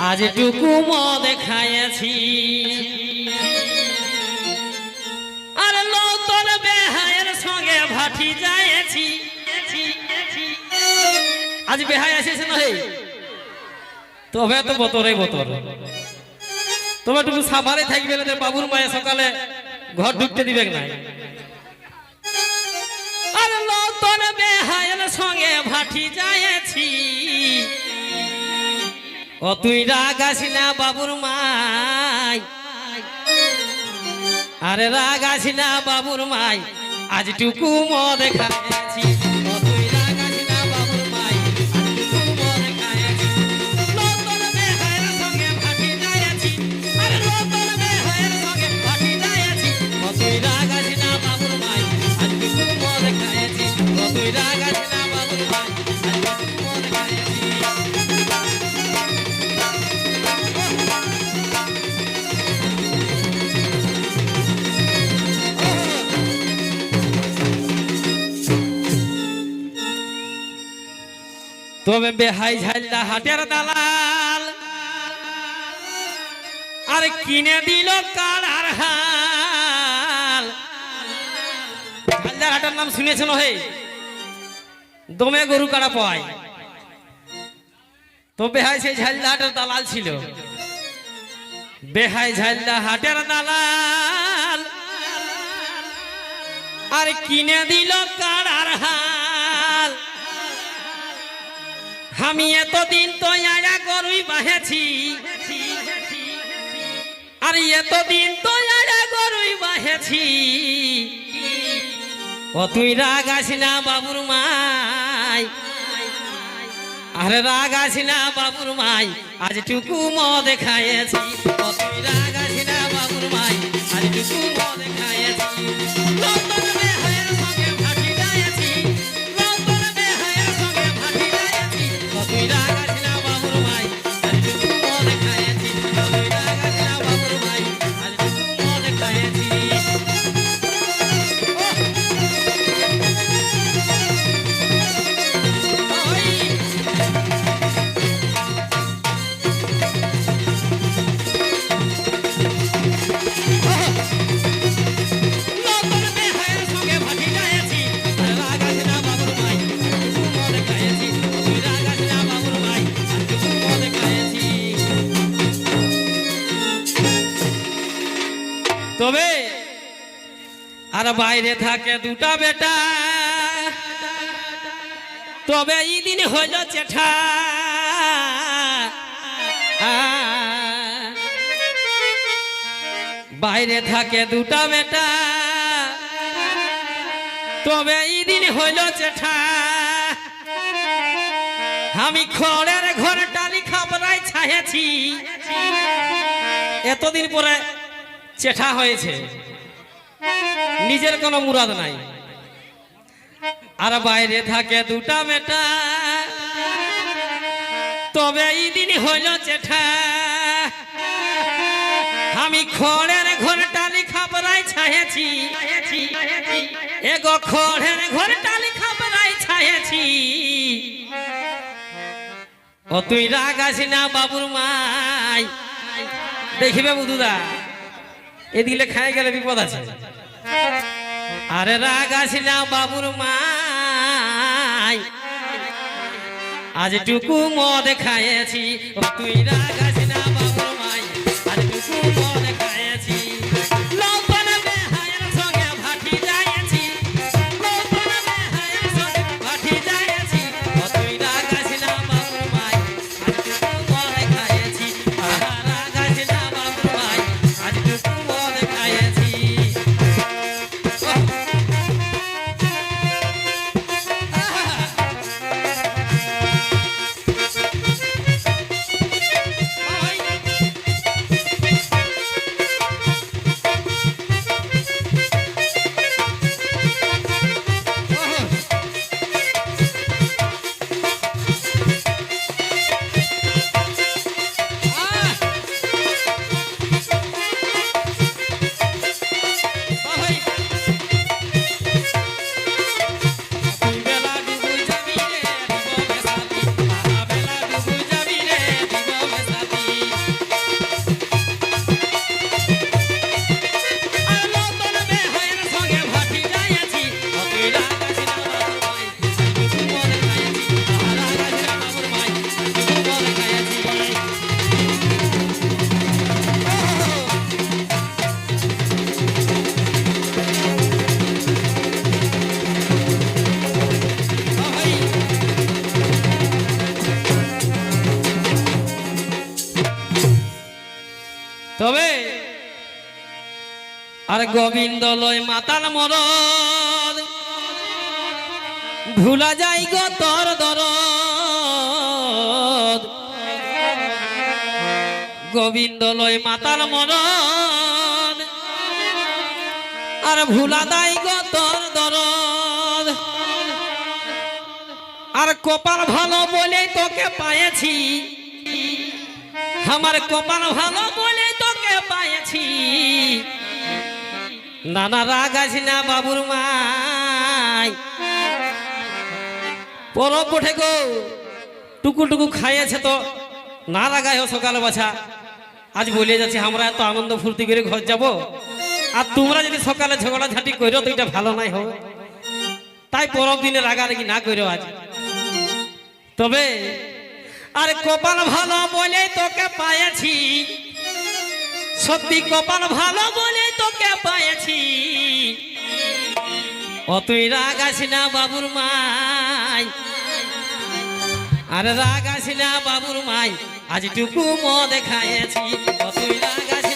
আজ টুকু মদ খাইছি আর নতুন বেহায়ের সঙ্গে ভাটি যাইছি। আজ বেহায় আসিস না হে, তবে তো বতরে বতর, তবে টুকু সাবারে থাকবে না, বাবুর মায়ে সকালে ঘর ঢুকতে দিবে না। আর নতুন বেহায়ের সঙ্গে ভাটি যাইছি, ও তুই রাগ আসি না বাবুর মাই, আরে রাগ আসি না বাবুর মাই, আজ টুকু মদ খাইছি। ও তুই রাগ আসি না বাবুর মাই, আজ টুকু মদ খাইছি। নতুন বেহায়ের সঙ্গে ভাটি যাইছি, আরে নতুন বেহায়ের সঙ্গে ভাটি যাইছি। ও তুই রাগ আসি না বাবুর মাই, আজ টুকু মদ খাইছি। ও তুই রাগ আসি না বাবুর মাই, আজ টুকু মদ খাইছি। তবে বেহাই ঝাল্লা হাটের দালাল আর কিনে দিল কাড়ার হাল। ঝালদার হাটের নাম শুনেছেন হে, দমে গরু কাড়া পায়। তো বেহাই সেই ঝালদা হাটের দালাল ছিল। বেহাই ঝালদা হাটের দালাল আর কিনে দিল কাড়ার হাল। আমি এতদিন তো আয়া গরুই বাহেছি, আর এতদিন তো আয়া গরুই বাহেছি। ও তুই রাগ আসি না বাবুর মাই, আরে রাগ আসি না বাবুর মাই, আজ টুকু মদ খাইছি। ও তুই রাগ আসি না বাবুর মাই, আজ টুকু মদ খাইছি। নতুন বেহায়ের সঙ্গে ভাটি যাইছি, নতুন বেহায়ের সঙ্গে ভাটি যাইছি। ও তুই রাগ আসি না বাবুর মাই, আজ টুকু মদ খাইছি। ও তুই রাগ আসি না বাবুর মাই, আজ টুকু মদ খাইছি। তবে আর বাইরে থাকে দুটা বেটা, তবে এই দিন হইল চেঠা। বাইরে থাকে দুটা বেটা, তবে এই দিন হইল চেঠা। আমি খড়ের ঘরে টালি খাবরাই ছাইছি, এতদিন পরে চেঠা হয়েছে, নিজের কোনো মুরাদ নাই। আর বাইরে থাকে দুটা বেটা, তবে এই দিন হইল চেঠা। আমি খড়ের ঘরে টালি খাবরাই ছাইছি, এগো খড়ের ঘরে টালি খাবরাই ছাইছি। ও তুই রাগ আসি না বাবুর মাই, দেখিবে বুধুদা এদিকে খাই গেলে বিপদ আছে। আরে রাগ আসি না বাবুর মাই, আজ টুকু মদ খাইছি। ও তুই রাগ আসি না বাবুর মাই, আজ টুকু মদ খাইছি। নতুন বেহায়ের সঙ্গে ভাটি যাইছি, নতুন বেহায়ের সঙ্গে ভাটি যাইছি। ও তুই রাগ আসি না বাবুর মাই, আজ টুকু মদ খাইছি। রাগ আসি না বাবুর মাই, আজ টুকু মদ খাইছি। তবে আর গোবিন্দ লয় মাতাল মরদ ভুলা যাই গো তোর দরদ গোবিন্দ লয় মাতাল মরদ আর ভুলা দাই গো তোর দরদ আর কপাল ভালো বলে তোকে পাইছি আমার কপাল ভালো বলে তোকে পাইছি নানা রাগ আছি না বাবুর মাই পরব বটে গো টুকু টুকু খাইয়েছে তো না রাগায় সকাল বাছা আজ বলে যাচ্ছি আমরা এত আনন্দ ফুর্তি করে ঘর যাব আর তোমরা যদি সকালে ঝগড়া ঝাঁটি করো তো এটা ভালো নাই হবে তাই পরব দিনে রাগারাগি না করো আজ তবে আর কপাল ভালো বলে তোকে পাইছি সত্যি কপাল ভালো বলে তোকে পাইছি অতই রাগ আসি না বাবুর মাই আর রাগ আসি না বাবুর মাই আজ টুকু মদ খাইছি অতই রাগ আসি